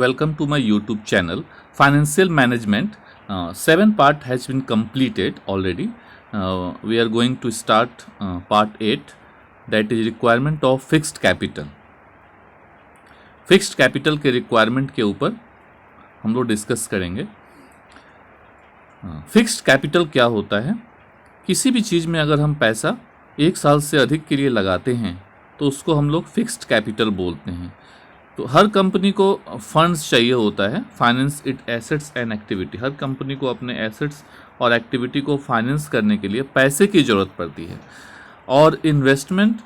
welcome to my YouTube channel Financial Management. 7 part has been completed already. We are going to start part 8, that is requirement of fixed capital. Fixed capital के requirement के ऊपर हम लोग discuss करेंगे। Fixed capital क्या होता है? किसी भी चीज़ में अगर हम पैसा 1 साल से अधिक के लिए लगाते हैं तो उसको हम लोग फिक्स्ड कैपिटल बोलते हैं। तो हर कंपनी को फंड्स चाहिए होता है, finance it assets and activity. Her company को अपने एसेट्स और एक्टिविटी को फाइनेंस करने के लिए पैसे की ज़रूरत पड़ती है। और इन्वेस्टमेंट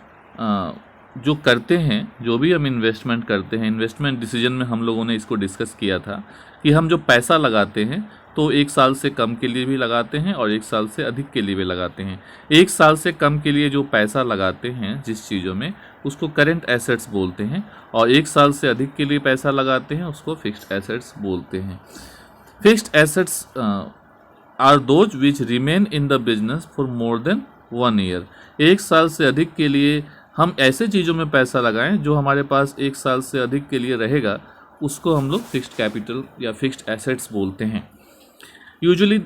जो करते हैं, जो भी हम इन्वेस्टमेंट करते हैं, इन्वेस्टमेंट डिसीजन में हम लोगों ने इसको डिस्कस किया था कि हम जो पैसा लगाते हैं तो 1 साल से कम के लिए भी लगाते हैं और 1 साल से अधिक के लिए भी लगाते हैं। 1 साल से कम के लिए जो पैसा लगाते हैं जिस चीज़ों में, उसको करेंट एसेट्स बोलते हैं, और 1 साल से अधिक के लिए पैसा लगाते हैं उसको फिक्स्ड एसेट्स बोलते हैं। Fixed assets are those which remain in the business for more than 1 year. 1 साल से अधिक के लिए हम ऐसे चीज़ों में पैसा लगाएं जो हमारे पास 1 साल से अधिक के लिए रहेगा, उसको हम लोग फिक्स्ड कैपिटल या फिक्स्ड एसेट्स बोलते हैं। Usually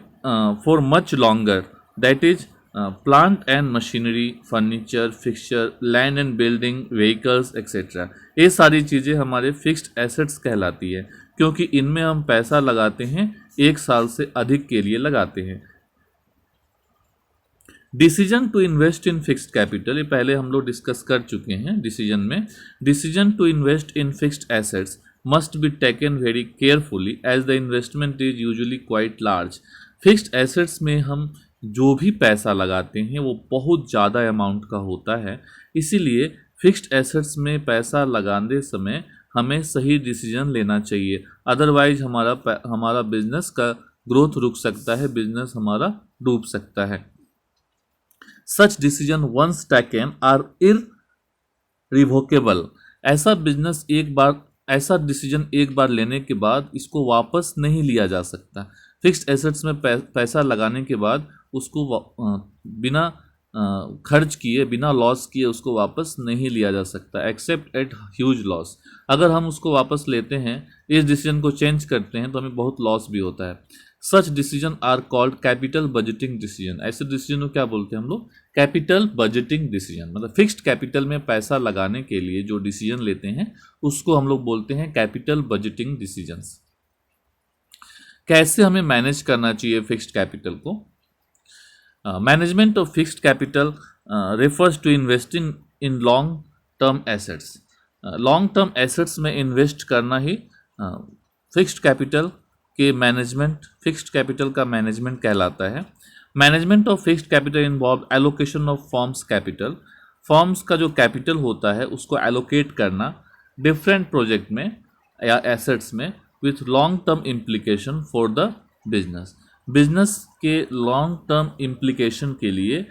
for much longer, that is plant and machinery, furniture, fixture, land and building, vehicles etcetera, ये सारी चीज़ें हमारे फिक्स्ड एसेट्स कहलाती है, क्योंकि इनमें हम पैसा लगाते हैं 1 साल से अधिक के लिए लगाते हैं। Decision to invest in fixed capital, ये पहले हम लोग डिस्कस कर चुके हैं डिसीजन में। Decision to invest in fixed assets must be taken very carefully as the investment is usually quite large. Fixed assets में हम जो भी पैसा लगाते हैं वो बहुत ज़्यादा अमाउंट का होता है, इसीलिए फिक्स्ड एसेट्स में पैसा लगाने समय हमें सही डिसीजन लेना चाहिए, अदरवाइज हमारा बिजनेस का ग्रोथ रुक सकता है, बिजनेस हमारा डूब सकता है। Such decision once taken are irrevocable। ऐसा डिसीजन एक बार लेने के बाद इसको वापस नहीं लिया जा सकता। फिक्स्ड एसेट्स में पैसा लगाने के बाद उसको बिना खर्च किए, बिना लॉस किए उसको वापस नहीं लिया जा सकता, एक्सेप्ट एट ह्यूज लॉस। अगर हम उसको वापस लेते हैं, इस डिसीजन को चेंज करते हैं, तो हमें बहुत लॉस भी होता है। Such decision are called capital budgeting decision. ऐसे डिसीजन को क्या बोलते हैं हम लोग? Capital budgeting decision. मतलब फिक्स्ड कैपिटल में पैसा लगाने के लिए जो डिसीजन लेते हैं उसको हम लोग बोलते हैं कैपिटल बजटिंग डिसीजंस। कैसे हमें मैनेज करना चाहिए फिक्स्ड कैपिटल को? Management of fixed capital refers to investing in long term assets. Long term assets में इन्वेस्ट करना ही फिक्स्ड कैपिटल के मैनेजमेंट, फिक्स्ड कैपिटल का मैनेजमेंट कहलाता है। Management of fixed capital involve allocation of forms capital. Forms का जो capital होता है उसको एलोकेट करना डिफरेंट प्रोजेक्ट में या एसेट्स में with long term implication for the business. Business के लॉन्ग टर्म इम्प्लीकेशन के लिए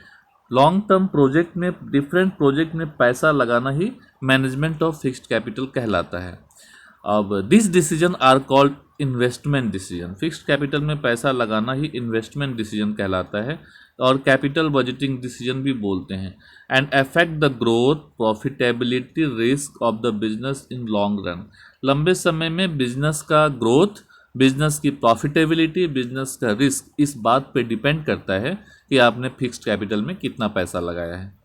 लॉन्ग टर्म प्रोजेक्ट में, डिफरेंट प्रोजेक्ट में पैसा लगाना ही मैनेजमेंट ऑफ फिक्स्ड कैपिटल कहलाता है। अब this decision are called investment decision. Fixed capital में पैसा लगाना ही इन्वेस्टमेंट डिसीजन कहलाता है, और कैपिटल बजटिंग डिसीजन भी बोलते हैं। And affect the growth, profitability, risk of the business in long run. लंबे समय में बिजनेस का ग्रोथ, बिजनेस की प्रॉफिटेबिलिटी, बिजनेस का रिस्क, इस बात पे डिपेंड करता है कि आपने फिक्स्ड कैपिटल में कितना पैसा लगाया है।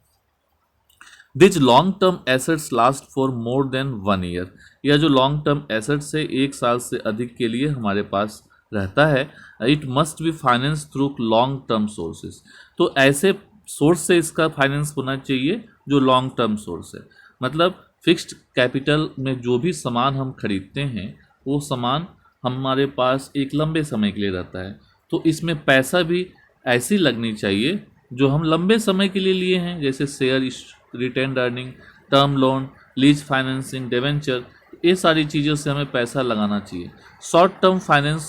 This long term assets last for more than 1 year. यह जो लॉन्ग टर्म एसेट्स है 1 साल से अधिक के लिए हमारे पास रहता है। It must be finance through long term sources. तो ऐसे सोर्स से इसका फाइनेंस होना चाहिए जो लॉन्ग टर्म सोर्स है। मतलब फिक्स्ड कैपिटल में जो भी सामान हम खरीदते हैं वो सामान हमारे पास एक लंबे समय के लिए रहता है, तो इसमें पैसा भी ऐसी लगनी चाहिए जो हम लंबे समय के लिए लिए हैं, जैसे share, retained earning, term loan, lease financing, debenture, ये सारी चीज़ों से हमें पैसा लगाना चाहिए। शॉर्ट टर्म फाइनेंस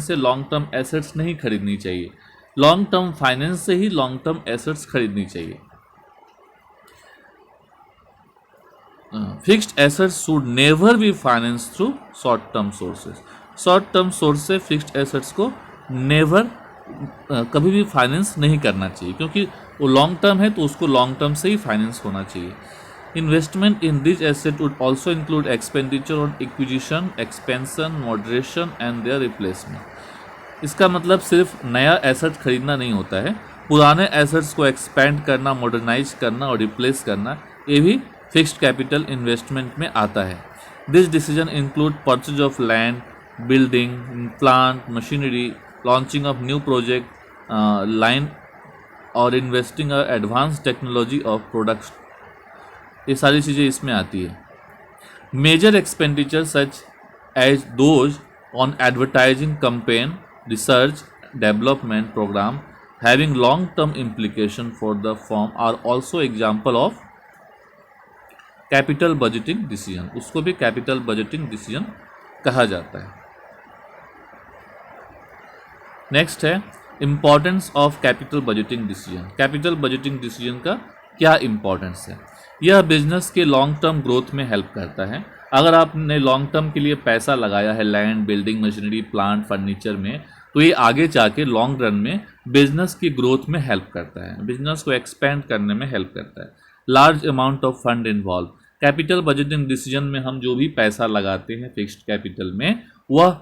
से लॉन्ग टर्म एसेट्स नहीं खरीदनी चाहिए, लॉन्ग टर्म फाइनेंस से ही लॉन्ग टर्म एसेट्स खरीदनी चाहिए। Fixed assets should never be finance through short term sources. Short term source से फिक्स्ड एसेट्स को नेवर, कभी भी फाइनेंस नहीं करना चाहिए, क्योंकि वो लॉन्ग टर्म है तो उसको लॉन्ग टर्म से ही फाइनेंस होना चाहिए। Investment in these assets would also include expenditure on acquisition, expansion, moderation and their replacement. इसका मतलब सिर्फ नया एसेट खरीदना नहीं होता है, पुराने एसेट्स को एक्सपेंड करना, मॉडर्नाइज करना और रिप्लेस करना, ये भी फिक्स्ड कैपिटल इन्वेस्टमेंट में आता है. This decision include purchase of land, building, plant, machinery, launching of new project line और investing advance technology of products. ये सारी चीज़ें इसमें आती है. Major expenditure such as those on advertising campaign, research, development program having long term implication for the firm are also example of capital budgeting decision. उसको भी capital budgeting decision कहा जाता है. नेक्स्ट है importance of capital budgeting decision. capital budgeting decision का क्या importance है? यह बिजनेस के लॉन्ग टर्म ग्रोथ में हेल्प करता है. अगर आपने लॉन्ग टर्म के लिए पैसा लगाया है land, building, machinery, plant, furniture में, तो ये आगे जाके लॉन्ग रन में बिजनेस की ग्रोथ में हेल्प करता है, बिजनेस को एक्सपेंड करने में हेल्प करता है. Large amount of fund involve. Capital budgeting decision में हम जो भी पैसा लगाते हैं फिक्स्ड कैपिटल में, वह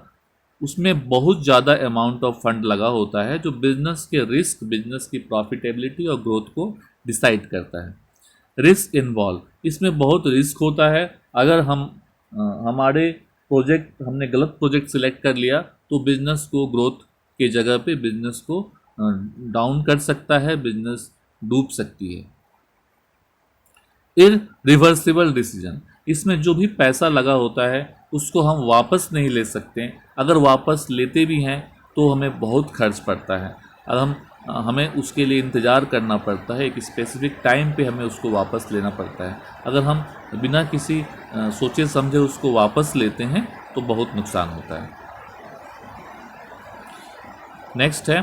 उसमें बहुत ज़्यादा अमाउंट ऑफ फंड लगा होता है जो बिजनेस के रिस्क, बिजनेस की प्रॉफिटेबिलिटी और ग्रोथ को डिसाइड करता है. Risk involve. इसमें बहुत रिस्क होता है. अगर हमारे प्रोजेक्ट, हमने गलत प्रोजेक्ट सिलेक्ट कर लिया तो बिजनेस को ग्रोथ के जगह पे बिजनेस को डाउन कर सकता है, बिजनेस डूब सकती है. Irreversible decision. इसमें जो भी पैसा लगा होता है उसको हम वापस नहीं ले सकते. अगर वापस लेते भी हैं तो हमें बहुत खर्च पड़ता है. अगर हमें उसके लिए इंतज़ार करना पड़ता है, एक स्पेसिफिक टाइम पे हमें उसको वापस लेना पड़ता है. अगर हम बिना किसी सोचे समझे उसको वापस लेते हैं तो बहुत नुकसान होता है. नेक्स्ट है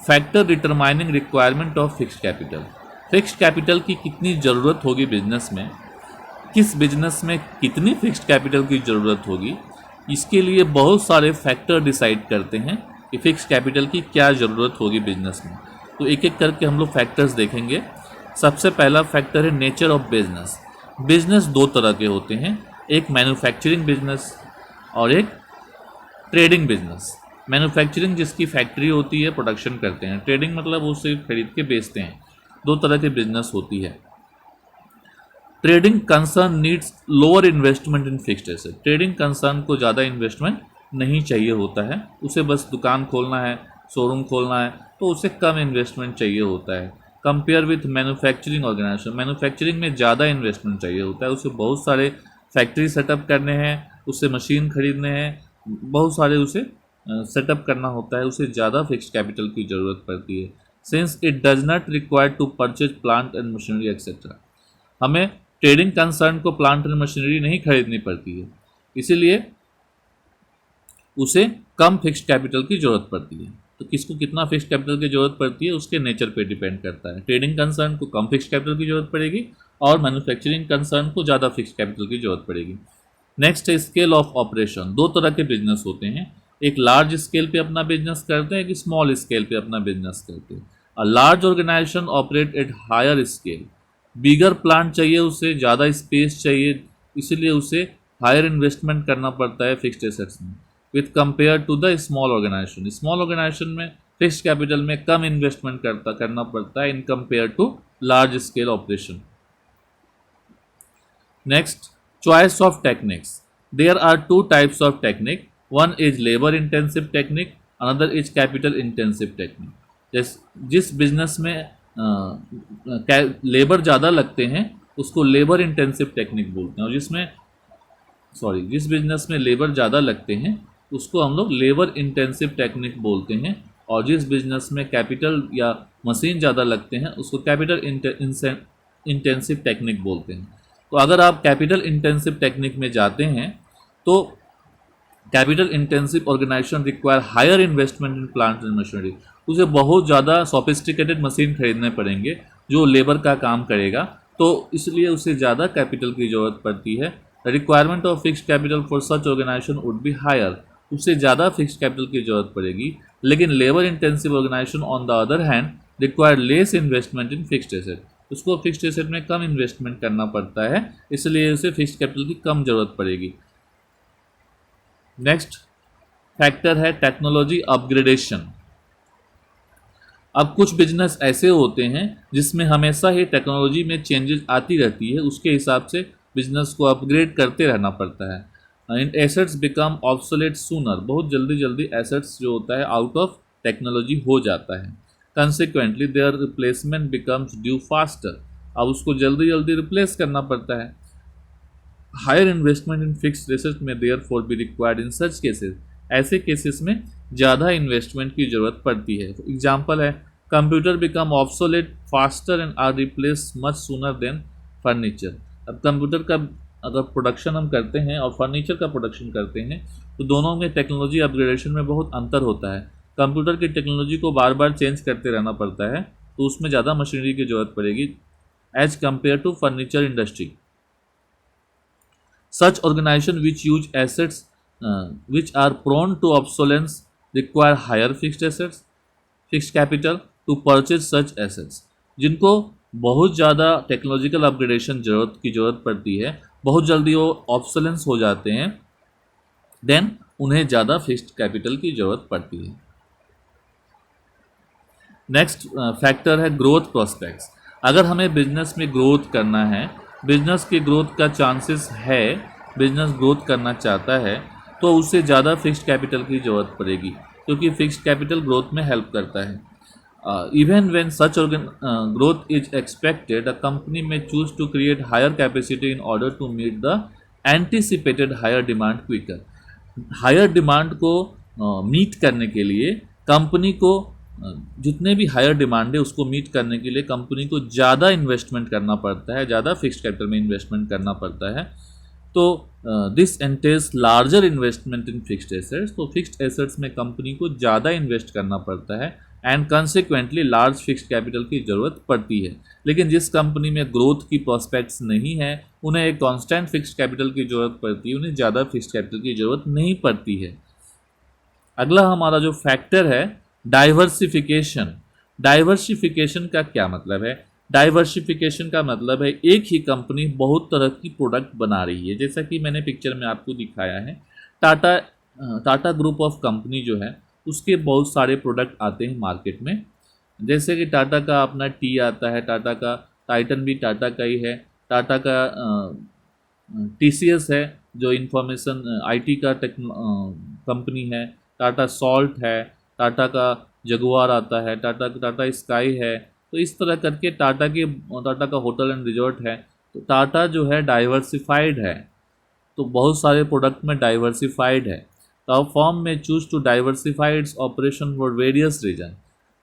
factor determining requirement of fixed capital. Fixed capital की कितनी ज़रूरत होगी बिजनेस में, किस बिजनेस में कितनी फिक्स्ड कैपिटल की ज़रूरत होगी, इसके लिए बहुत सारे फैक्टर डिसाइड करते हैं कि फिक्स्ड कैपिटल की क्या ज़रूरत होगी बिजनेस में. तो एक एक करके हम लोग फैक्टर्स देखेंगे. सबसे पहला फैक्टर है नेचर ऑफ बिजनेस. बिजनेस दो तरह के होते हैं, एक मैन्युफैक्चरिंग बिजनेस और एक ट्रेडिंग बिजनेस. मैन्युफैक्चरिंग जिसकी फैक्ट्री होती है, प्रोडक्शन करते हैं. ट्रेडिंग मतलब उसे खरीद के बेचते हैं. दो तरह की बिजनेस होती है. Trading concern needs lower investment in fixed asset. Trading concern को ज़्यादा इन्वेस्टमेंट नहीं चाहिए होता है, उसे बस दुकान खोलना है, शोरूम खोलना है, तो उसे कम इन्वेस्टमेंट चाहिए होता है. Compare with manufacturing organisation. Manufacturing में ज़्यादा इन्वेस्टमेंट चाहिए होता है, उसे बहुत सारे फैक्ट्री सेटअप करने हैं, उससे मशीन खरीदने हैं, बहुत सारे उसे सेटअप करना होता है, उसे ज़्यादा फिक्स्ड कैपिटल की ज़रूरत पड़ती है. Since it does not require to purchase plant and machinery etcetera. हमें ट्रेडिंग कंसर्न को प्लांट एंड मशीनरी नहीं खरीदनी पड़ती है, इसीलिए उसे कम फिक्स्ड कैपिटल की ज़रूरत पड़ती है. तो किसको कितना फिक्स्ड कैपिटल की ज़रूरत पड़ती है उसके नेचर पे डिपेंड करता है. ट्रेडिंग कंसर्न को कम फिक्स्ड कैपिटल की ज़रूरत पड़ेगी और मैन्युफैक्चरिंग कंसर्न को ज़्यादा फिक्स्ड कैपिटल की ज़रूरत पड़ेगी. नेक्स्ट है स्केल ऑफ ऑपरेशन. दो तरह के बिजनेस होते हैं, एक लार्ज स्केल पे अपना बिजनेस करते हैं, एक स्मॉल स्केल पे अपना बिजनेस करते हैं. A large organisation operate at higher scale. Bigger plant चाहिए, उसे ज़्यादा स्पेस चाहिए, इसलिए उसे हायर इन्वेस्टमेंट करना पड़ता है फिक्स्ड एसेट्स में with compare to the small organisation. Small organisation में फिक्स्ड कैपिटल में कम इन्वेस्टमेंट करना पड़ता है in compare to large scale operation. Next, choice of techniques. There are two types of technique. One is labour intensive technique, another is capital intensive technique. जिस business में labour ज़्यादा लगते हैं उसको लेबर इंटेंसिव टेक्निक बोलते हैं, और जिस बिजनेस में लेबर ज़्यादा लगते हैं उसको हम लोग लेबर इंटेंसिव टेक्निक बोलते हैं, और जिस बिजनेस में कैपिटल या मशीन ज़्यादा लगते हैं उसको कैपिटल इंटेंसिव टेक्निक बोलते हैं. तो अगर आप कैपिटल इंटेंसिव टेक्निक में जाते हैं तो capital intensive organisation require higher investment in plant and machinery. उसे बहुत ज़्यादा सोफिस्टिकेटेड मशीन खरीदने पड़ेंगे जो लेबर का काम करेगा, तो इसलिए उसे ज़्यादा कैपिटल की ज़रूरत पड़ती है. Requirement of fixed capital for such organisation would be higher. उससे ज़्यादा फिक्स्ड कैपिटल की ज़रूरत पड़ेगी. लेकिन labour intensive organisation on the other hand require less investment in fixed asset. उसको फिक्स्ड एसेट में कम इन्वेस्टमेंट करना पड़ता है, इसलिए उसे फिक्स्ड कैपिटल की कम ज़रूरत पड़ेगी। नेक्स्ट फैक्टर है टेक्नोलॉजी अपग्रेडेशन। अब कुछ बिजनेस ऐसे होते हैं जिसमें हमेशा ही टेक्नोलॉजी में चेंजेस आती रहती है, उसके हिसाब से बिजनेस को अपग्रेड करते रहना पड़ता है। इन एसेट्स बिकम ऑब्सोलेट सूनर, बहुत जल्दी जल्दी एसेट्स जो होता है आउट ऑफ टेक्नोलॉजी हो जाता है। Consequently their replacement becomes due faster, अब उसको जल्दी जल्दी रिप्लेस करना पड़ता है। Higher investment in fixed asset में therefore be required in such cases, ऐसे केसेस में ज़्यादा इन्वेस्टमेंट की ज़रूरत पड़ती है। एग्जाम्पल है computer become obsolete faster and are replace much sooner than furniture. अब कंप्यूटर का अगर प्रोडक्शन हम करते हैं और फर्नीचर का प्रोडक्शन करते हैं तो दोनों में टेक्नोलॉजी अपग्रेडेशन में बहुत अंतर होता है। कंप्यूटर की टेक्नोलॉजी को बार बार चेंज करते रहना पड़ता है, तो उसमें ज़्यादा मशीनरी की ज़रूरत पड़ेगी as compare to furniture industry. Such organizations which use assets which are prone to obsolescence require higher fixed capital to purchase such assets। जिनको बहुत ज़्यादा टेक्नोलॉजिकल अपग्रेडेशन की ज़रूरत पड़ती है, बहुत जल्दी वो ऑब्सोलेंस हो जाते हैं, देन उन्हें ज़्यादा फिक्स्ड कैपिटल की ज़रूरत पड़ती है। नेक्स्ट फैक्टर है ग्रोथ प्रोस्पेक्ट्स। अगर हमें बिजनेस में ग्रोथ करना है, बिजनेस की ग्रोथ का चांसेस है, बिजनेस ग्रोथ करना चाहता है, तो उसे ज़्यादा फिक्स्ड कैपिटल की ज़रूरत पड़ेगी, क्योंकि फिक्स्ड कैपिटल ग्रोथ में हेल्प करता है। Even when such growth is expected, a company may choose to create higher capacity in order to meet the anticipated higher demand quicker. Higher demand को meet करने के लिए कंपनी को जितने भी हायर डिमांड है उसको मीट करने के लिए कंपनी को ज़्यादा इन्वेस्टमेंट करना पड़ता है, ज़्यादा फिक्स्ड कैपिटल में इन्वेस्टमेंट करना पड़ता है। तो this एंटेल्स larger investment in fixed assets, तो फिक्स्ड एसेट्स में कंपनी को ज़्यादा इन्वेस्ट करना पड़ता है and consequently large fixed capital की ज़रूरत पड़ती है। लेकिन जिस कंपनी में ग्रोथ की प्रोस्पेक्ट्स नहीं है, उन्हें एक कांस्टेंट फिक्स्ड कैपिटल की ज़रूरत पड़ती है, उन्हें ज़्यादा फिक्स्ड कैपिटल की ज़रूरत नहीं पड़ती है। अगला हमारा जो फैक्टर है डाइवर्सिफिकेशन। डाइवर्सिफिकेशन का क्या मतलब है? डाइवर्सिफिकेशन का मतलब है एक ही कंपनी बहुत तरह की प्रोडक्ट बना रही है। जैसा कि मैंने पिक्चर में आपको दिखाया है, टाटा ग्रुप ऑफ कंपनी जो है उसके बहुत सारे प्रोडक्ट आते हैं मार्केट में। जैसे कि टाटा का अपना टी आता है, टाटा का टाइटन भी टाटा का ही है, टाटा का TCS है जो इंफॉर्मेशन IT का कंपनी है, टाटा सॉल्ट है, टाटा का जगुआर आता है, टाटा स्काई है। तो इस तरह करके टाटा का होटल एंड रिजॉर्ट है। तो टाटा जो है डाइवर्सिफाइड है, तो बहुत सारे प्रोडक्ट में डाइवर्सिफाइड है। तो फर्म में choose to diversify its operation for various reason.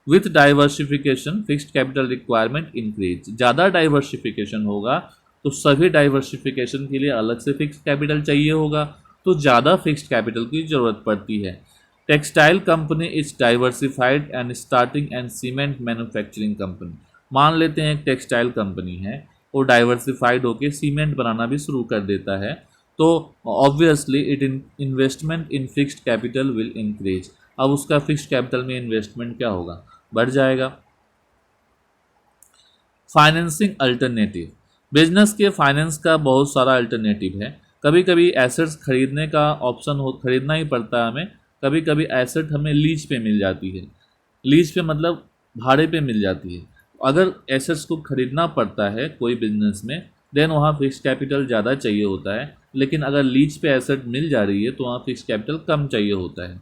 With diversification fixed capital requirement increase. ज़्यादा डाइवर्सिफिकेशन होगा तो सभी डाइवर्सिफिकेशन के लिए अलग से फिक्स्ड कैपिटल चाहिए होगा, तो ज़्यादा फिक्स्ड कैपिटल की ज़रूरत पड़ती है। Textile company is diversified and starting and cement manufacturing company. मान लेते हैं एक टेक्सटाइल कंपनी है, वो डाइवर्सिफाइड होकर सीमेंट बनाना भी शुरू कर देता है, तो obviously investment in fixed capital will increase. अब उसका फिक्स्ड कैपिटल में इन्वेस्टमेंट क्या होगा? बढ़ जाएगा। Financing alternative. बिजनेस के फाइनेंस का बहुत सारा अल्टरनेटिव है। कभी कभी एसेट्स खरीदने का ऑप्शन खरीदना ही पड़ता है हमें। कभी कभी एसेट हमें लीज पे मिल जाती है। लीज पे मतलब भाड़े पे मिल जाती है। अगर एसेट्स को खरीदना पड़ता है कोई बिजनेस में, देन वहाँ फिक्स्ड कैपिटल ज़्यादा चाहिए होता है। लेकिन अगर लीज पे एसेट मिल जा रही है तो वहाँ फिक्स्ड कैपिटल कम चाहिए होता है।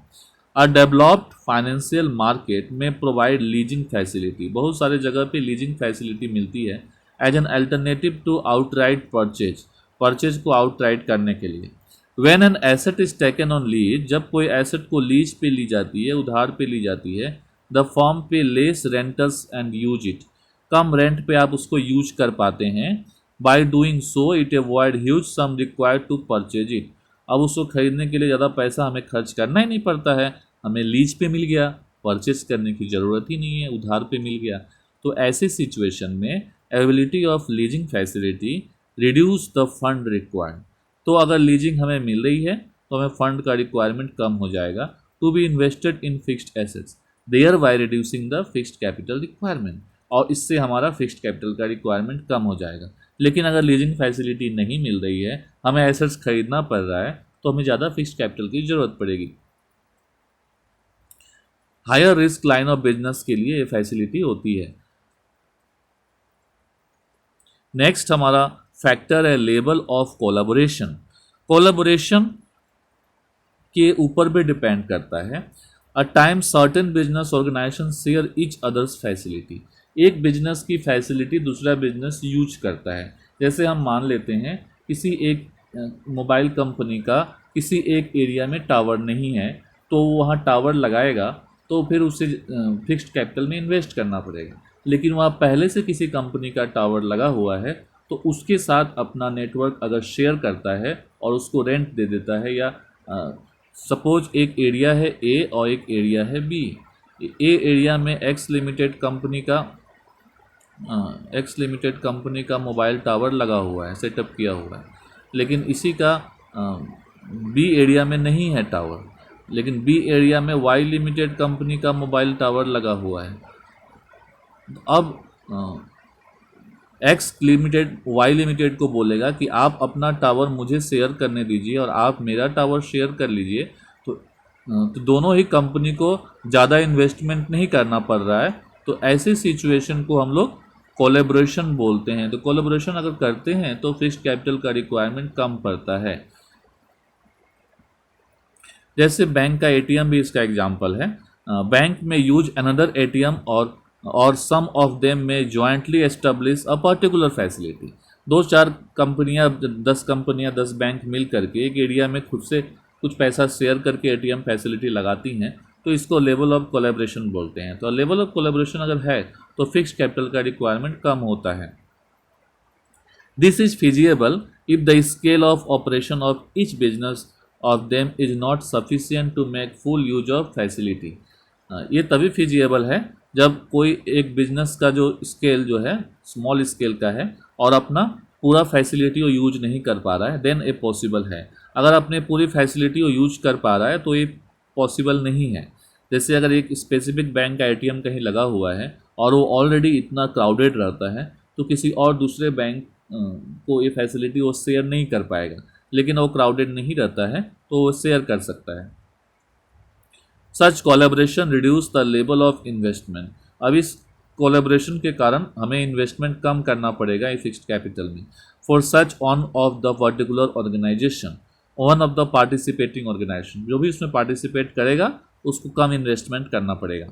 अ डेवलप्ड फाइनेंशियल मार्केट में प्रोवाइड लीजिंग फैसिलिटी। बहुत सारे जगह पे लीजिंग फैसिलिटी मिलती है as an alternative to outright purchase को आउटराइट करने के लिए। When an asset is taken on lease, जब कोई एसेट को लीज पे ली जाती है, उधार पे ली जाती है, the firm pay less rentals and use it. कम रेंट पे आप उसको यूज कर पाते हैं। By doing so it avoid huge sum required to purchase it. अब उसको खरीदने के लिए ज़्यादा पैसा हमें खर्च करना ही नहीं पड़ता है, हमें लीज पे मिल गया, परचेज करने की ज़रूरत ही नहीं है, उधार पे मिल गया। तो ऐसे सिचुएशन में ability of leasing facility reduce the fund required. तो अगर लीजिंग हमें मिल रही है तो हमें फंड का रिक्वायरमेंट कम हो जाएगा to be invested in fixed assets, thereby reducing the fixed capital requirement. और इससे हमारा फिक्स्ड कैपिटल का रिक्वायरमेंट कम हो जाएगा। लेकिन अगर लीजिंग फैसिलिटी नहीं मिल रही है, हमें एसेट्स खरीदना पड़ रहा है, तो हमें ज़्यादा फिक्स्ड कैपिटल की ज़रूरत पड़ेगी। Higher risk line of business के लिए ये फैसिलिटी होती है। नेक्स्ट हमारा फैक्टर है लेवल ऑफ कोलैबोरेशन। कोलैबोरेशन के ऊपर भी डिपेंड करता है। A time certain business organisation share each others facility. एक बिजनेस की फैसिलिटी दूसरा बिजनेस यूज करता है। जैसे हम मान लेते हैं किसी एक मोबाइल कंपनी का किसी एक एरिया में टावर नहीं है, तो वहाँ टावर लगाएगा तो फिर उसे फिक्स्ड कैपिटल में इन्वेस्ट करना पड़ेगा। लेकिन वहाँ पहले से किसी कंपनी का टावर लगा हुआ है, तो उसके साथ अपना नेटवर्क अगर शेयर करता है और उसको रेंट दे देता है, या सपोज एक एरिया है ए और एक एरिया है बी। ए एरिया में एक्स लिमिटेड कंपनी का मोबाइल टावर लगा हुआ है, सेटअप किया हुआ है, लेकिन इसी का बी एरिया में नहीं है टावर, लेकिन बी एरिया में वाई लिमिटेड कंपनी का मोबाइल टावर लगा हुआ है। अब एक्स लिमिटेड वाई लिमिटेड को बोलेगा कि आप अपना टावर मुझे शेयर करने दीजिए और आप मेरा टावर शेयर कर लीजिए, तो दोनों ही कंपनी को ज़्यादा इन्वेस्टमेंट नहीं करना पड़ रहा है। तो ऐसी सिचुएशन को हम लोग कोलैबोरेशन बोलते हैं। तो कोलैबोरेशन अगर करते हैं तो फिक्स्ड कैपिटल का रिक्वायरमेंट कम पड़ता है। जैसे बैंक का एटीएम भी इसका एग्जांपल है। बैंक में यूज अनदर एटीएम और सम ऑफ देम में jointly establish a particular facility. 2-4 कंपनियां 10 बैंक मिल करके एक एरिया में खुद से कुछ पैसा शेयर करके एटीएम फैसिलिटी लगाती हैं, तो इसको लेवल ऑफ कोलैबोरेशन बोलते हैं। तो लेवल ऑफ कोलैबोरेशन अगर है तो फिक्स्ड कैपिटल का रिक्वायरमेंट कम होता है। This is feasible if the scale of operation of each business of them is not sufficient to make full use of facility. ये तभी फिजिएबल है जब कोई एक बिजनेस का जो स्केल जो है स्मॉल स्केल का है और अपना पूरा फैसिलिटी को यूज नहीं कर पा रहा है, देन ये पॉसिबल है। अगर अपने पूरी फैसिलिटी को यूज कर पा रहा है तो ये पॉसिबल नहीं है। जैसे अगर एक स्पेसिफिक बैंक का एटीएम कहीं लगा हुआ है और वो ऑलरेडी इतना क्राउडेड रहता है, तो किसी और दूसरे बैंक को ये फैसिलिटी वो शेयर नहीं कर पाएगा। लेकिन वो क्राउडेड नहीं रहता है तो वो शेयर कर सकता है। Such collaboration reduce the level of investment. अब इस कोलैबोरेशन के कारण हमें इन्वेस्टमेंट कम करना पड़ेगा फिक्स्ड कैपिटल में। For such on of the particular organisation, one of the participating organisation, जो भी इसमें पार्टिसिपेट करेगा उसको कम इन्वेस्टमेंट करना पड़ेगा।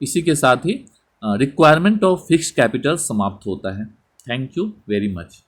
इसी के साथ ही रिक्वायरमेंट ऑफ फिक्स्ड कैपिटल समाप्त होता है। Thank you very much.